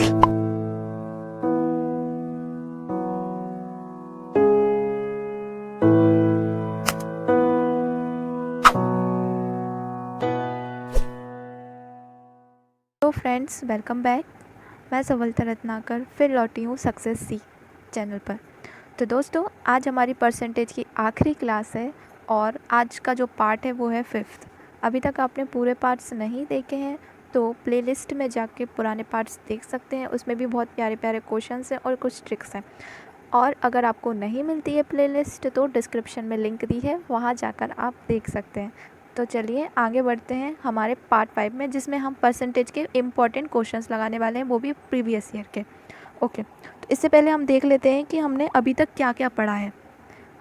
तो friends, welcome back. मैं सवलता रत्नाकर फिर लौटी हूँ सक्सेस सी चैनल पर। तो दोस्तों, आज हमारी परसेंटेज की आखिरी क्लास है और आज का जो पार्ट है वो है 5th। अभी तक आपने पूरे पार्ट्स नहीं देखे हैं तो प्लेलिस्ट में जाके पुराने पार्ट्स देख सकते हैं। उसमें भी बहुत प्यारे प्यारे क्वेश्चंस हैं और कुछ ट्रिक्स हैं। और अगर आपको नहीं मिलती है प्लेलिस्ट तो डिस्क्रिप्शन में लिंक दी है, वहाँ जाकर आप देख सकते हैं। तो चलिए आगे बढ़ते हैं हमारे पार्ट 5 में, जिसमें हम परसेंटेज के इम्पॉर्टेंट क्वेश्चंस लगाने वाले हैं, वो भी प्रीवियस ईयर के। ओके, तो इससे पहले हम देख लेते हैं कि हमने अभी तक क्या क्या पढ़ा है।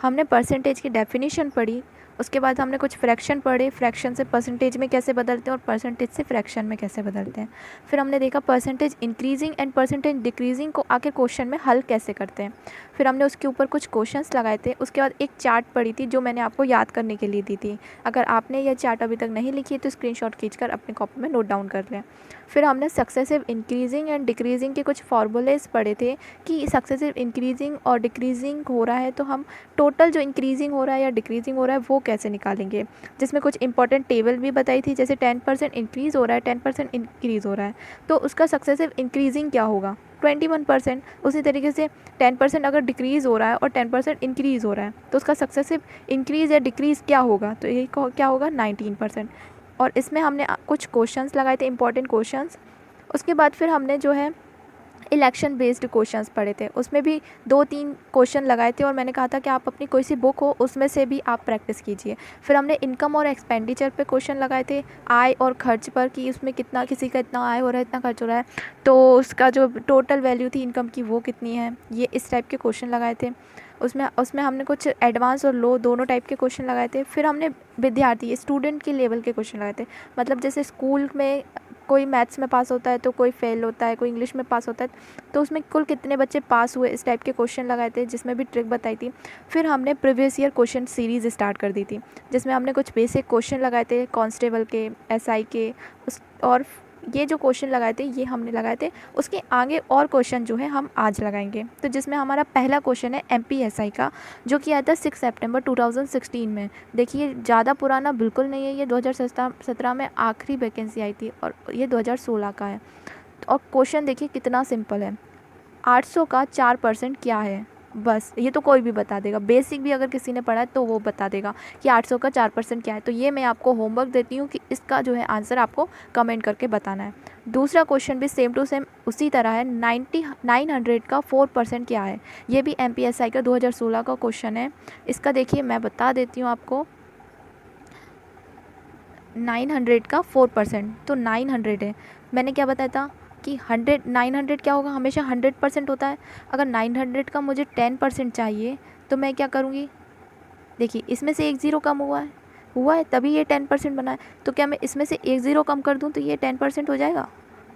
हमने परसेंटेज की डेफिनेशन पढ़ी, उसके बाद हमने कुछ फ्रैक्शन पढ़े, फ्रैक्शन से परसेंटेज में कैसे बदलते हैं और परसेंटेज से फ्रैक्शन में कैसे बदलते हैं। फिर हमने देखा percentage increasing and percentage decreasing को आके क्वेश्चन में हल कैसे करते हैं। फिर हमने उसके ऊपर कुछ क्वेश्चंस लगाए थे। उसके बाद एक चार्ट पढ़ी थी जो मैंने आपको याद करने के लिए दी थी। अगर आपने यह चार्ट अभी तक नहीं लिखी है तो स्क्रीनशॉट खींचकर अपनी कॉपी में नोट डाउन कर लें। फिर हमने सक्सेसिव इंक्रीजिंग एंड डिक्रीजिंग के कुछ फॉर्मूलेज पढ़े थे कि सक्सेसिव इंक्रीजिंग और डिक्रीजिंग हो रहा है तो हम टोटल जो इंक्रीजिंग हो रहा है या डिक्रीजिंग हो रहा है वो कैसे निकालेंगे, जिसमें कुछ इंपॉर्टेंट टेबल भी बताई थी। जैसे 10% इंक्रीज़ हो रहा है, 10% इंक्रीज़ हो रहा है तो उसका सक्सेसिव इंक्रीजिंग क्या होगा, 21%। उसी तरीके से 10% अगर डिक्रीज़ हो रहा है और 10% इंक्रीज़ हो रहा है तो उसका सक्सेसिव इंक्रीज़ या डिक्रीज़ क्या होगा, तो ये क्या होगा, 19%। और इसमें हमने कुछ क्वेश्चंस लगाए थे, इंपॉर्टेंट क्वेश्चंस। उसके बाद फिर हमने जो है इलेक्शन बेस्ड क्वेश्चंस पढ़े थे। उसमें भी 2-3 क्वेश्चन लगाए थे और मैंने कहा था कि आप अपनी कोई सी बुक हो उसमें से भी आप प्रैक्टिस कीजिए। फिर हमने इनकम और एक्सपेंडिचर पे क्वेश्चन लगाए थे, आय और खर्च पर, कि उसमें कितना, किसी का इतना आय हो रहा है, इतना खर्च हो रहा है तो उसका जो टोटल वैल्यू थी इनकम की वो कितनी है। ये इस टाइप के क्वेश्चन लगाए थे। उसमें हमने कुछ एडवांस और लो दोनों टाइप के क्वेश्चन लगाए थे। फिर हमने विद्यार्थी स्टूडेंट के लेवल के क्वेश्चन लगाए थे। मतलब जैसे स्कूल में कोई मैथ्स में पास होता है तो कोई फेल होता है, कोई इंग्लिश में पास होता है तो उसमें कुल कितने बच्चे पास हुए, इस टाइप के क्वेश्चन लगाए थे, जिसमें भी ट्रिक बताई थी। फिर हमने previous year question series start कर दी थी, जिसमें हमने कुछ बेसिक क्वेश्चन लगाए थे कांस्टेबल के, एसआई के, और ये जो क्वेश्चन लगाए थे ये हमने लगाए थे। उसके आगे और क्वेश्चन जो है हम आज लगाएंगे। तो जिसमें हमारा पहला क्वेश्चन है एमपीएसआई का, जो कि आया था 6 सितंबर 2016 में। देखिए ज़्यादा पुराना बिल्कुल नहीं है, ये 2017 में आखिरी वैकेंसी आई थी और ये 2016 का है। और क्वेश्चन देखिए कितना सिंपल है। 800 का 4% क्या है, बस ये तो कोई भी बता देगा। बेसिक भी अगर किसी ने पढ़ा है तो वो बता देगा कि 800 का 4% क्या है। तो ये मैं आपको होमवर्क देती हूँ कि इसका जो है आंसर आपको कमेंट करके बताना है। दूसरा क्वेश्चन भी सेम टू सेम उसी तरह है। 900 का 4% क्या है। ये भी एमपीएसआई का 2016 का क्वेश्चन है। इसका देखिए मैं बता देती हूँ आपको। 900 का 4%, तो 900 है। मैंने क्या बताया था कि 900 क्या होगा, हमेशा 100% होता है। अगर 900 का मुझे 10% चाहिए तो मैं क्या करूँगी, देखिए इसमें से एक ज़ीरो कम हुआ है तभी ये 10% बना है। तो क्या मैं इसमें से एक ज़ीरो कम कर दूँ तो ये 10% हो जाएगा।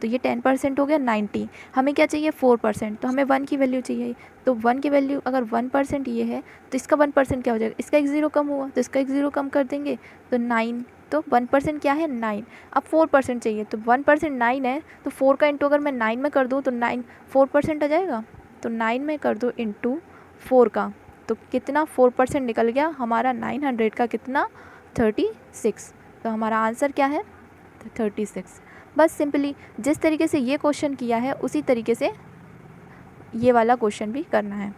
तो ये 10% हो गया 90। हमें क्या चाहिए 4%, तो हमें 1 की वैल्यू चाहिए। तो 1 की वैल्यू अगर 1% ये है तो इसका 1% क्या हो जाएगा, इसका एक ज़ीरो कम हुआ तो इसका एक ज़ीरो कम कर देंगे तो 9। तो 1% क्या है 9। अब 4% चाहिए तो 1% 9 है तो 4 का इंटू अगर मैं 9 में कर दूँ तो 9 4% आ जाएगा। तो 9 में कर दो इंटू 4 का, तो कितना 4% निकल गया हमारा 900 का कितना 36। तो हमारा आंसर क्या है 36। बस सिंपली जिस तरीके से ये क्वेश्चन किया है उसी तरीके से ये वाला क्वेश्चन भी करना है।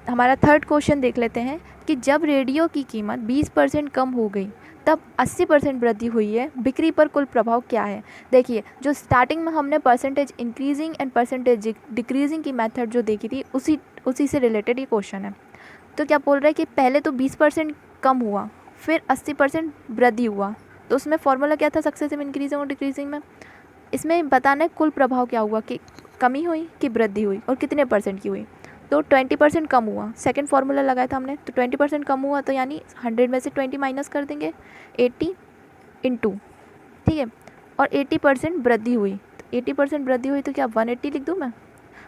हमारा थर्ड क्वेश्चन देख लेते हैं कि जब रेडियो की कीमत 20% कम हो गई तब 80% वृद्धि हुई है, बिक्री पर कुल प्रभाव क्या है। देखिए जो स्टार्टिंग में हमने percentage increasing and percentage decreasing की मेथड जो देखी थी उसी से रिलेटेड ये क्वेश्चन है। तो क्या बोल रहा है कि पहले तो 20% कम हुआ फिर 80% वृद्धि हुआ, तो उसमें फॉर्मूला क्या था सक्सेसिव इंक्रीजिंग और डिक्रीजिंग में। इसमें बताना है कुल प्रभाव क्या हुआ, कि कमी हुई कि वृद्धि हुई और कितने परसेंट की हुई। तो 20% कम हुआ, सेकंड फार्मूला लगाया था हमने, तो 20% कम हुआ तो यानी 100 में से 20 माइनस कर देंगे 80 इंटू, ठीक है। और 80% वृद्धि हुई, तो 80% वृद्धि हुई तो क्या 180 लिख दूँ मैं।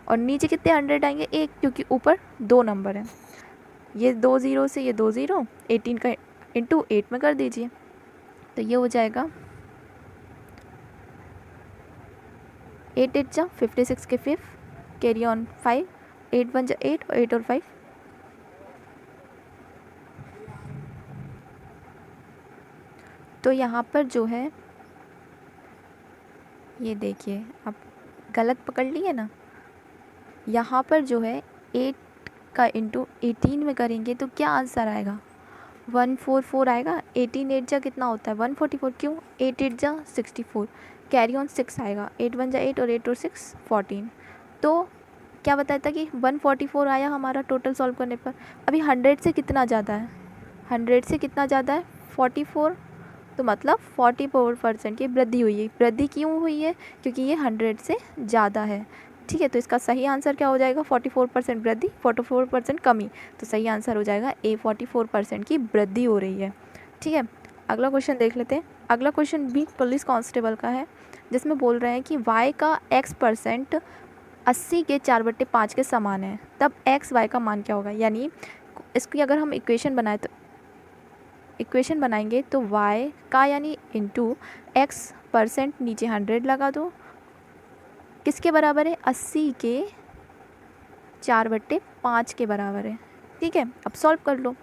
और नीचे कितने 100 आएंगे, एक, क्योंकि ऊपर 2 नंबर हैं। ये 2 ज़ीरो से ये 2 ज़ीरो, 18 का इंटू 8 में कर दीजिए तो ये हो जाएगा 8 8 जा 56 के 5, कैरी ऑन 5, 8 1 जा 8 और 8 और 5, तो यहाँ पर जो है ये देखिए आप गलत पकड़ लिए ना, यहाँ पर जो है 8 का इंटू 18 में करेंगे तो क्या आंसर आएगा, 144 आएगा। 18 8 जा कितना होता है 144, क्यों 8 8 जा 64, कैरी ऑन 6 आएगा, 8 1 जा 8 और 8 और 6 14। तो क्या बताया था कि 144 आया हमारा टोटल सॉल्व करने पर। अभी 100 से कितना ज़्यादा है, 100 से कितना ज़्यादा है 44, तो मतलब 44% की वृद्धि हुई है। वृद्धि क्यों हुई है, क्योंकि ये 100 से ज़्यादा है। ठीक है, तो इसका सही आंसर क्या हो जाएगा, 44% वृद्धि 44% कमी, तो सही आंसर हो जाएगा ए, 44% की वृद्धि हो रही है। ठीक है, अगला क्वेश्चन देख लेते हैं। अगला क्वेश्चन भी पुलिस कांस्टेबल का है, जिसमें बोल रहे हैं कि y का x% 80 के 4/5 के समान है, तब x y का मान क्या होगा। यानी इसकी अगर हम इक्वेशन बनाएंगे तो y का यानी इंटू x% नीचे 100 लगा दो, किसके बराबर है 80 के 4/5 के बराबर है। ठीक है, अब सॉल्व कर लो,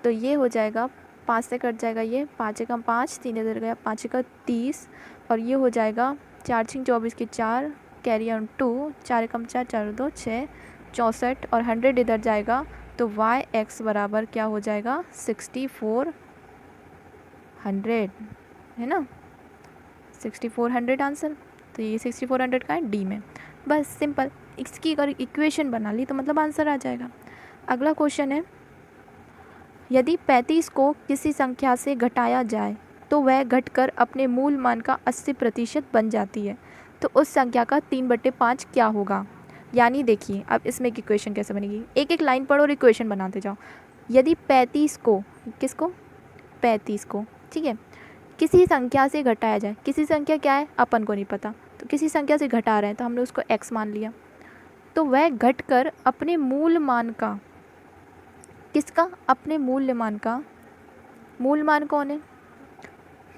तो ये हो जाएगा 5 से कट जाएगा, ये 5 एकम 5, 3 इधर गया, 5 एकम 30, और ये हो जाएगा 4 6 24 के 4, कैरी ऑन 2, 4 एकम 4 4 2 6 64, और 100 इधर जाएगा तो yx बराबर क्या हो जाएगा 6400, है ना, 6400 आंसर। तो ये 6400 का है डी में। बस सिंपल, इसकी अगर इक्वेशन बना ली तो मतलब आंसर आ जाएगा। अगला क्वेश्चन है, यदि 35 को किसी संख्या से घटाया जाए तो वह घटकर अपने मूल मान का 80% बन जाती है, तो उस संख्या का 3/5 क्या होगा। यानी देखिए अब इसमें एक इक्वेशन कैसे बनेगी, एक एक लाइन पढ़ो और इक्वेशन बनाते जाओ। यदि 35 को, किसको 35 को, ठीक है, किसी संख्या से घटाया जाए, किसी संख्या क्या है अपन को नहीं पता, तो किसी संख्या से घटा रहे हैं तो हमने उसको x मान लिया, तो वह घटकर अपने मूल मान का, किसका, अपने मूल्य मान का, मूल मान कौन है,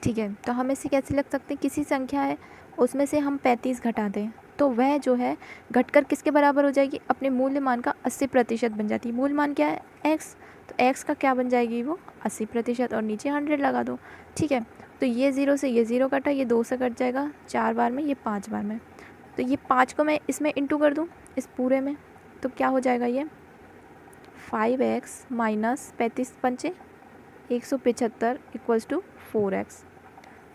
ठीक है, तो हम इसे कैसे लिख सकते हैं, किसी संख्या है उसमें से हम 35 घटा दें तो वह जो है घटकर किसके बराबर हो जाएगी, अपने मूल्य मान का 80% बन जाती है। मूल मान क्या है x, तो x का क्या बन जाएगी वो 80%, और नीचे 100 लगा दो। ठीक है, तो ये 0 से ये 0 कटा, ये 2 से कट जाएगा 4 बार में, ये 5 बार में, तो ये 5 को मैं इसमें इंटू कर दूँ इस पूरे में, तो क्या हो जाएगा ये 5x माइनस 35 पंचे 175 इक्वल्स टू 4x।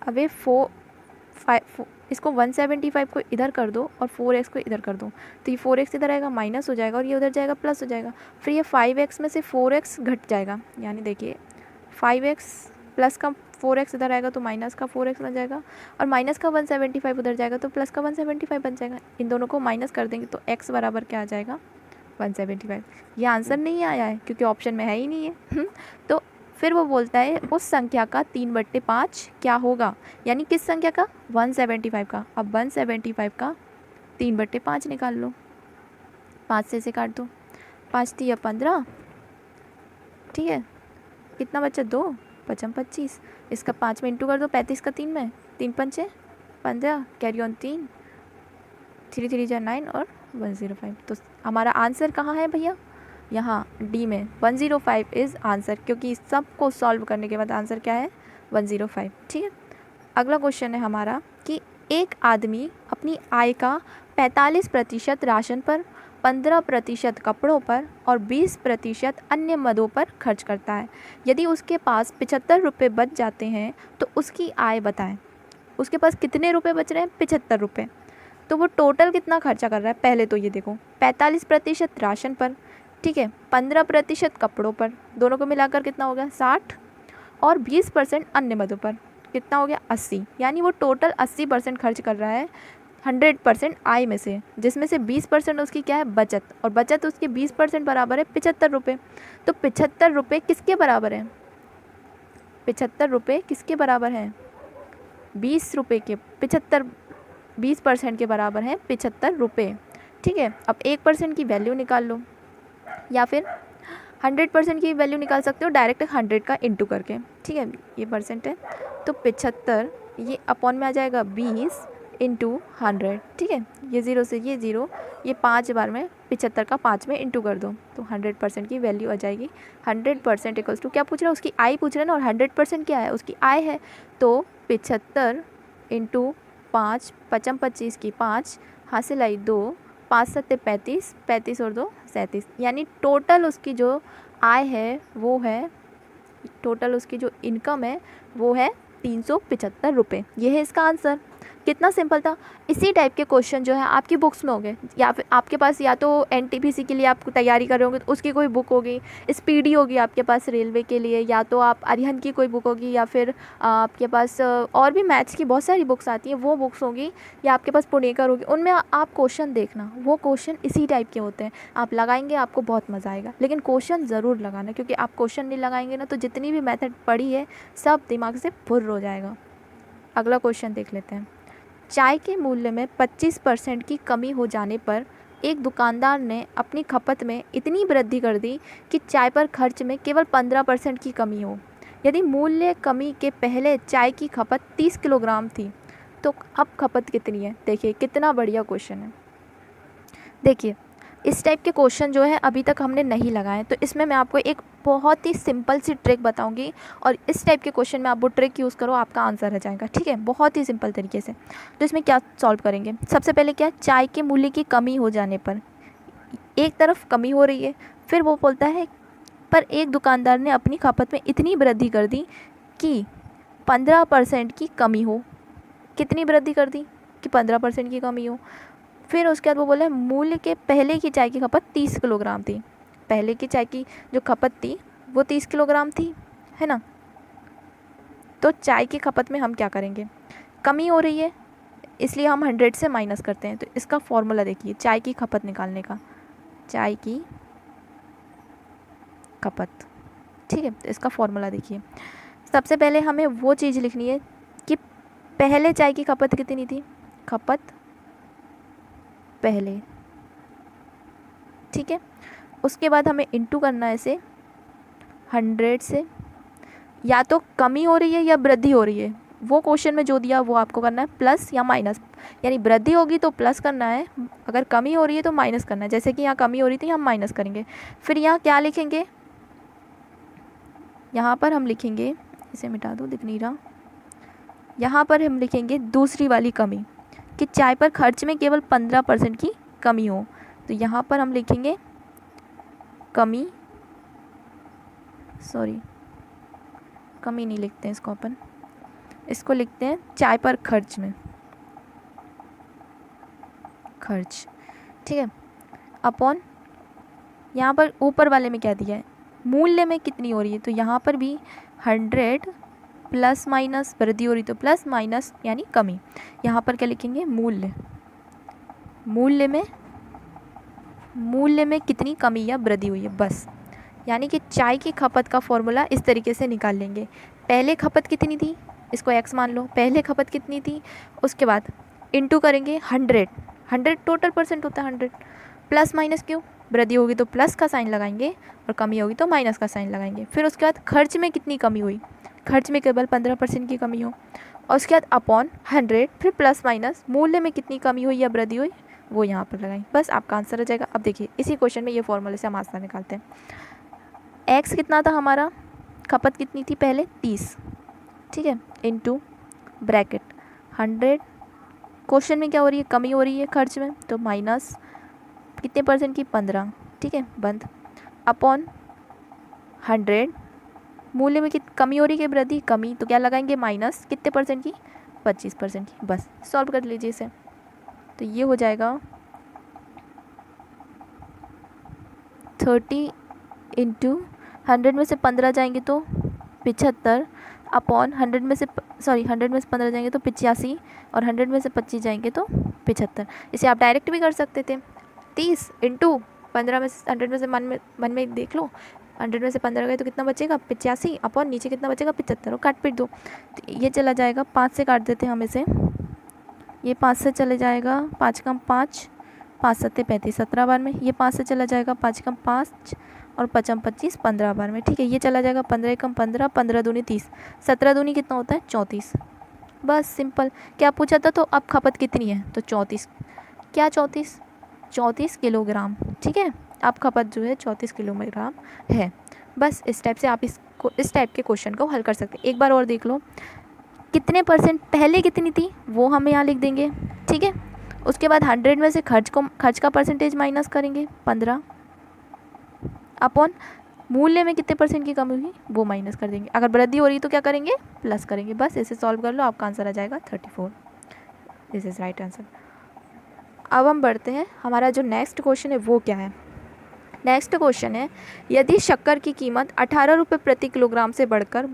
अब ये इसको 175 को इधर कर दो और 4x को इधर कर दो, तो ये 4x इधर आएगा माइनस हो जाएगा और ये उधर जाएगा प्लस हो जाएगा। फिर ये 5x में से 4x घट जाएगा, यानी देखिए 5x प्लस का 4x इधर आएगा तो माइनस का 4x बन जाएगा, और माइनस का 175 उधर जाएगा तो प्लस का 175 बन जाएगा। इन दोनों को माइनस कर देंगे तो x बराबर क्या आ जाएगा 175। ये आंसर नहीं आया है क्योंकि ऑप्शन में है ही नहीं है। तो फिर वो बोलता है उस संख्या का 3/5 क्या होगा, यानी किस संख्या का 175 का। अब 175 का 3/5 निकाल लो, 5 से इसे काट दो, 5 3 15, ठीक है, कितना बचा 2 5 25, इसका 5 में इंटू कर दो, 35 का 3 में, 3 5 15, कैरी ऑन 3 3 3 जा 9 और 105। तो हमारा आंसर कहाँ है भैया, यहाँ डी में 105 इज़ आंसर, क्योंकि सबको सॉल्व करने के बाद आंसर क्या है 105। ठीक है, अगला क्वेश्चन है हमारा कि एक आदमी अपनी आय का 45% राशन पर, 15% कपड़ों पर और 20% अन्य मदों पर खर्च करता है। यदि उसके पास 75 रुपये बच जाते हैं तो उसकी आय बताएं। उसके पास कितने रुपये बच रहे हैं 75 रुपये, तो वो टोटल कितना खर्चा कर रहा है। पहले तो ये देखो 45% राशन पर, ठीक है, 15% कपड़ों पर, दोनों को मिलाकर कितना हो गया 60, और 20% अन्य मदों पर कितना हो गया 80, यानी वो टोटल 80% खर्च कर रहा है 100% आय में से, जिसमें से 20% उसकी क्या है बचत, और बचत उसकी 20% बराबर है 75 रुपये। तो 75 रुपये किसके बराबर है, 75 रुपये किसके बराबर है 20 रुपये के, 20% के बराबर है 75 रुपये। ठीक है, अब 1% की वैल्यू निकाल लो, या फिर 100% की वैल्यू निकाल सकते हो डायरेक्ट 100 का इंटू करके। ठीक है, ये परसेंट है, तो 75 ये अपॉन में आ जाएगा 20, इंटू 100, ठीक है। ये 0 से ये 0, ये 5 बार में 75 का 5 में इंटू कर दो तो 100% की वैल्यू आ जाएगी। 100% इक्वल्स टू क्या पूछ रहा है, उसकी आई पूछ रहा है ना, और 100% क्या है, उसकी आई है। तो 75 इंटू 5, 55 25 की 5, हासिल आई 2, 5 7 35, 35 और 2 37, यानी टोटल उसकी जो आय है वो है, टोटल उसकी जो इनकम है वो है 375 रुपये। ये है इसका आंसर। कितना सिंपल था। इसी टाइप के क्वेश्चन जो है आपकी बुक्स में होंगे, या फिर आपके पास या तो एनटीपीसी के लिए आप तैयारी कर रहे होंगे तो उसकी कोई बुक होगी, स्पीडी होगी आपके पास रेलवे के लिए, या तो आप अरिहंत की कोई बुक होगी, या फिर आपके पास और भी मैथ्स की बहुत सारी बुक्स आती हैं वो बुक्स होगी, या आपके पास पुणेकर होगी। उनमें आप क्वेश्चन देखना, वो क्वेश्चन इसी टाइप के होते हैं। आप लगाएंगे आपको बहुत मज़ा आएगा, लेकिन क्वेश्चन ज़रूर लगाना, क्योंकि आप क्वेश्चन नहीं लगाएंगे ना तो जितनी भी मेथड पढ़ी है सब दिमाग से फुर्र हो जाएगा। अगला क्वेश्चन देख लेते हैं। चाय के मूल्य में 25% की कमी हो जाने पर एक दुकानदार ने अपनी खपत में इतनी वृद्धि कर दी कि चाय पर खर्च में केवल 15% की कमी हो। यदि मूल्य कमी के पहले चाय की खपत 30 किलोग्राम थी तो अब खपत कितनी है। देखिए कितना बढ़िया क्वेश्चन है। देखिए इस टाइप के क्वेश्चन जो है अभी तक हमने नहीं लगाए, तो इसमें मैं आपको एक बहुत ही सिंपल सी ट्रिक बताऊंगी, और इस टाइप के क्वेश्चन में आप वो ट्रिक यूज़ करो, आपका आंसर आ जाएगा, ठीक है, बहुत ही सिंपल तरीके से। तो इसमें क्या सॉल्व करेंगे, सबसे पहले क्या, चाय के मूल्य की कमी हो जाने पर एक तरफ कमी हो रही है, फिर वो बोलता है पर एक दुकानदार ने अपनी खपत में इतनी वृद्धि कर दी कि 15% की कमी हो। कितनी वृद्धि कर दी कि 15% की कमी हो। फिर उसके बाद वो बोले मूल्य के पहले की चाय की खपत 30 किलोग्राम थी। पहले की चाय की जो खपत थी वो 30 किलोग्राम थी, है ना। तो चाय की खपत में हम क्या करेंगे, कमी हो रही है इसलिए हम 100 से माइनस करते हैं। तो इसका फॉर्मूला देखिए चाय की खपत निकालने का, चाय की खपत, ठीक है। तो इसका फॉर्मूला देखिए, सबसे पहले हमें वो चीज़ लिखनी है कि पहले चाय की खपत कितनी थी, खपत पहले, ठीक है। उसके बाद हमें इंटू करना है इसे 100 से, या तो कमी हो रही है या वृद्धि हो रही है, वो क्वेश्चन में जो दिया वो आपको करना है, प्लस या माइनस। यानी वृद्धि होगी तो प्लस करना है, अगर कमी हो रही है तो माइनस करना है। जैसे कि यहाँ कमी हो रही थी हम माइनस करेंगे। फिर यहाँ क्या लिखेंगे, यहाँ पर हम लिखेंगे, इसे मिटा दो दिख नहीं रहा, यहाँ पर हम लिखेंगे दूसरी वाली कमी कि चाय पर खर्च में केवल 15% की कमी हो। तो यहाँ पर हम लिखेंगे कमी, सॉरी कमी नहीं लिखते हैं इसको, अपन इसको लिखते हैं चाय पर खर्च में, खर्च, ठीक है, अपॉन यहाँ पर ऊपर वाले में क्या दिया है, मूल्य में कितनी हो रही है। तो यहाँ पर भी 100 प्लस माइनस, वृद्धि हो रही तो प्लस, माइनस यानी कमी। यहाँ पर क्या लिखेंगे, मूल्य, मूल्य में कितनी कमी या वृद्धि हुई है, बस। यानी कि चाय की खपत का फॉर्मूला इस तरीके से निकाल लेंगे। पहले खपत कितनी थी, इसको x मान लो, पहले खपत कितनी थी, उसके बाद इंटू करेंगे 100 टोटल परसेंट होता है 100, प्लस माइनस क्यों, वृद्धि होगी तो प्लस का साइन लगाएंगे और कमी होगी तो माइनस का साइन लगाएंगे। फिर उसके बाद खर्च में कितनी कमी हुई, खर्च में केवल 15% की कमी हो, और उसके बाद अपॉन 100, फिर प्लस माइनस मूल्य में कितनी कमी हुई या वृद्धि हुई वो यहाँ पर लगाएंगे, बस आपका आंसर आ जाएगा। अब देखिए इसी क्वेश्चन में ये फॉर्मूले से हम आंसर निकालते हैं। एक्स कितना था हमारा, खपत कितनी थी पहले 30, ठीक है, इनटू ब्रैकेट 100, क्वेश्चन में क्या हो रही है, कमी हो रही है खर्च में, तो माइनस कितने परसेंट की, 15, ठीक है, बंद, अपॉन 100, मूल्य में कितनी कमी हो रही है, वृद्धि, कमी, तो क्या लगाएंगे माइनस कितने परसेंट की, 25% की, बस सॉल्व कर लीजिए इसे। तो ये हो जाएगा 30 इंटू 100 में से 15 जाएंगे तो 75, अपॉन 100 में से 15 जाएंगे तो 85, और 100 में से 25 जाएंगे तो 75। इसे आप डायरेक्ट भी कर सकते थे, 30 इंटू 15 में से 100 में से मन में देख लो, 100 में से 15 गए तो कितना बचेगा 85, अपॉन नीचे कितना बचेगा 75, और काट पीट दो। तो ये चला जाएगा, 5 से काट देते हैं हम इसे, ये 5 से चले जाएगा, 5 कम 5, 5 सत्ते 35, 17 बार में, ये 5 से चला जाएगा, 5 कम 5 और 5 25, 15 बार में, ठीक है। ये चला जाएगा 15 कम 15, 15 दूनी 30, 17 दूनी कितना होता है 34, बस सिंपल। क्या पूछा था तो अब खपत कितनी है, तो 34। क्या 34 किलोग्राम, ठीक है। अब खपत जो है 34 किलोग्राम है। बस इस टाइप से आप इस टाइप के क्वेश्चन को हल कर सकते हैं। एक बार और देख लो, कितने परसेंट पहले कितनी थी वो हम यहाँ लिख देंगे, ठीक है। उसके बाद 100 में से खर्च का परसेंटेज माइनस करेंगे 15 अपॉन मूल्य में कितने परसेंट की कमी हुई वो माइनस कर देंगे। अगर वृद्धि हो रही तो क्या करेंगे, प्लस करेंगे। बस इसे सॉल्व कर लो, आपका आंसर आ जाएगा 34। This is right answer. अब हम बढ़ते हैं, हमारा जो नेक्स्ट क्वेश्चन है वो क्या है। नेक्स्ट क्वेश्चन है, यदि शक्कर की कीमत 18 रुपये प्रति किलोग्राम से बढ़कर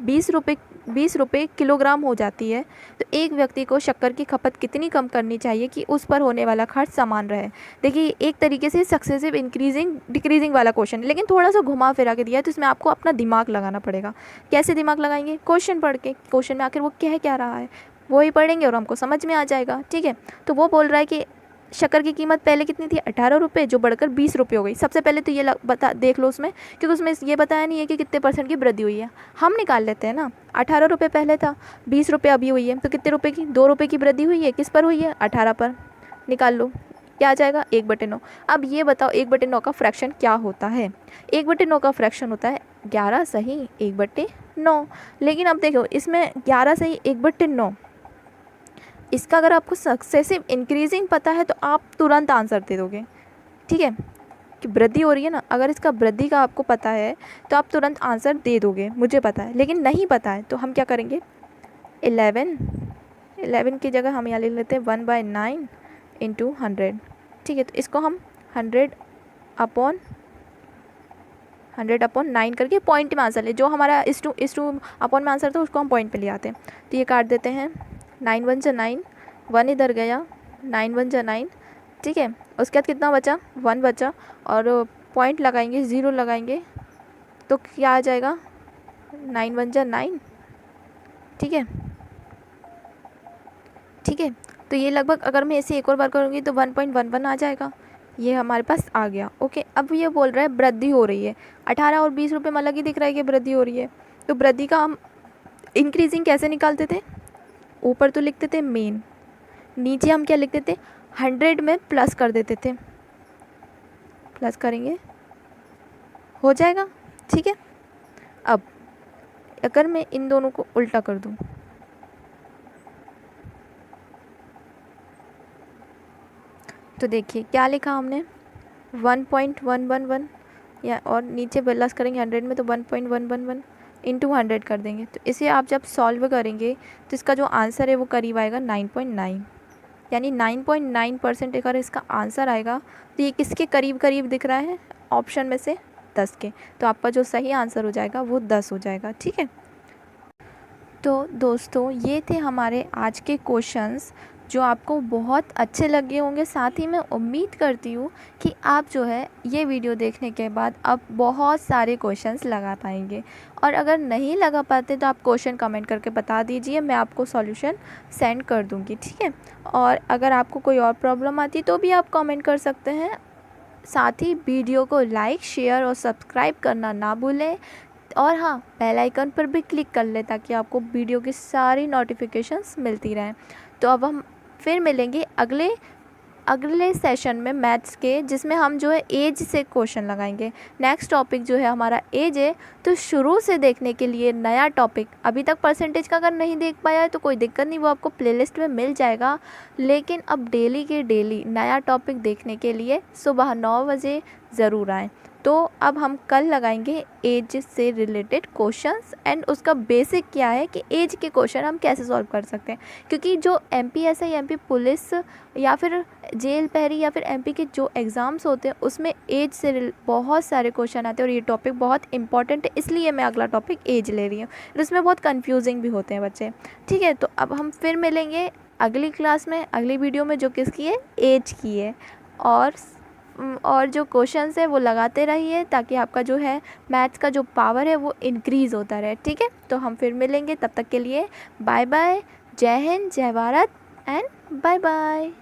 20 रुपये किलोग्राम हो जाती है तो एक व्यक्ति को शक्कर की खपत कितनी कम करनी चाहिए कि उस पर होने वाला खर्च समान रहे। देखिए एक तरीके से सक्सेसिव इंक्रीजिंग डिक्रीजिंग वाला क्वेश्चन है, लेकिन थोड़ा सा घुमा फिरा के दिया है, तो इसमें आपको अपना दिमाग लगाना पड़ेगा। कैसे दिमाग लगाएंगे, क्वेश्चन पढ़ के, क्वेश्चन में आखिर वो कह क्या रहा है वो ही पढ़ेंगे और हमको समझ में आ जाएगा, ठीक है। तो वो बोल रहा है कि शक्कर की कीमत पहले कितनी थी, 18 रुपये, जो बढ़कर 20 रुपये हो गई। सबसे पहले तो ये बता देख लो उसमें, क्योंकि उसमें ये बताया नहीं है कि कितने परसेंट की वृद्धि हुई है। हम निकाल लेते हैं ना, 18 रुपये पहले था, 20 रुपये अभी हुई है, तो कितने रुपये की, 2 रुपये की वृद्धि हुई है। किस पर हुई है, 18 पर। निकाल लो, क्या आ जाएगा, 1/9। अब ये बताओ 1/9 का फ्रैक्शन क्या होता है। 1/9 का फ्रैक्शन होता है 11 सही 1/9। लेकिन अब देखो इसमें 11 सही 1/9, इसका अगर आपको सक्सेसिव इंक्रीजिंग पता है तो आप तुरंत आंसर दे दोगे, ठीक है। कि वृद्धि हो रही है ना, अगर इसका वृद्धि का आपको पता है तो आप तुरंत आंसर दे दोगे, मुझे पता है। लेकिन नहीं पता है तो हम क्या करेंगे, 11 की जगह हम यहाँ ले लेते हैं 1/9 इंटू 100, ठीक है। तो इसको हम 100 अपॉन 9 करके पॉइंट में आंसर ले, जो हमारा इस टू अपॉन में आंसर था उसको हम पॉइंट पे ले आते हैं। तो ये काट देते हैं, 9 1 जा 9, 1 इधर गया, 9 1 जा 9, ठीक है। उसके बाद कितना बचा, 1 बचा, और पॉइंट लगाएंगे, 0 लगाएंगे, तो क्या आ जाएगा, 9 1 जा 9, ठीक है, ठीक है। तो ये लगभग अगर मैं इसे एक और बार करूँगी तो 1.11 आ जाएगा, ये हमारे पास आ गया, ओके। अब ये बोल रहा है वृद्धि हो रही है, 18 और 20 रुपये में अलग ही दिख रहा है कि वृद्धि हो रही है। तो वृद्धि का हम इंक्रीजिंग कैसे निकालते थे, ऊपर तो लिखते थे मेन, नीचे हम क्या लिखते थे, 100 में प्लस कर देते थे, प्लस करेंगे हो जाएगा, ठीक है। अब अगर मैं इन दोनों को उल्टा कर दूं, तो देखिए क्या लिखा हमने, 1.111, या और नीचे प्लस करेंगे 100 में तो 1.111 इंटू 100 कर देंगे। तो इसे आप जब सॉल्व करेंगे तो इसका जो आंसर है वो करीब आएगा 9.9, यानी 9.9% अगर इसका आंसर आएगा तो ये किसके करीब करीब दिख रहा है, ऑप्शन में से 10 के। तो आपका जो सही आंसर हो जाएगा वो 10 हो जाएगा, ठीक है। तो दोस्तों ये थे हमारे आज के क्वेश्चंस जो आपको बहुत अच्छे लगे होंगे। साथ ही मैं उम्मीद करती हूँ कि आप जो है ये वीडियो देखने के बाद अब बहुत सारे क्वेश्चंस लगा पाएंगे, और अगर नहीं लगा पाते तो आप क्वेश्चन कमेंट करके बता दीजिए, मैं आपको सॉल्यूशन सेंड कर दूँगी, ठीक है। और अगर आपको कोई और प्रॉब्लम आती तो भी आप कमेंट कर सकते हैं। साथ ही वीडियो को लाइक, शेयर और सब्सक्राइब करना ना भूलें, और हाँ बेल आइकन पर भी क्लिक कर लें ताकि आपको वीडियो की सारी नोटिफिकेशंस मिलती रहें। तो अब हम फिर मिलेंगे अगले सेशन में मैथ्स के, जिसमें हम जो है एज से क्वेश्चन लगाएंगे। नेक्स्ट टॉपिक जो है हमारा एज है, तो शुरू से देखने के लिए नया टॉपिक, अभी तक परसेंटेज का अगर नहीं देख पाया है तो कोई दिक्कत नहीं, वो आपको प्लेलिस्ट में मिल जाएगा। लेकिन अब डेली के डेली नया टॉपिक देखने के लिए सुबह 9 बजे ज़रूर आएँ। तो अब हम कल लगाएंगे एज से रिलेटेड क्वेश्चंस, एंड उसका बेसिक क्या है कि एज के क्वेश्चन हम कैसे सॉल्व कर सकते हैं, क्योंकि जो MPSI MP पुलिस या फिर जेल पहरी या फिर MP के जो एग्ज़ाम्स होते हैं उसमें एज से बहुत सारे क्वेश्चन आते हैं, और ये टॉपिक बहुत इंपॉर्टेंट है, इसलिए मैं अगला टॉपिक एज ले रही हूँ। इसमें बहुत कन्फ्यूजिंग भी होते हैं बच्चे, ठीक है। तो अब हम फिर मिलेंगे अगली क्लास में, अगली वीडियो में, जो किसकी है, एज की है। और जो क्वेश्चंस है वो लगाते रहिए ताकि आपका जो है मैथ्स का जो पावर है वो इंक्रीज़ होता रहे, ठीक है। तो हम फिर मिलेंगे, तब तक के लिए बाय बाय, जय हिंद, जय भारत एंड बाय बाय।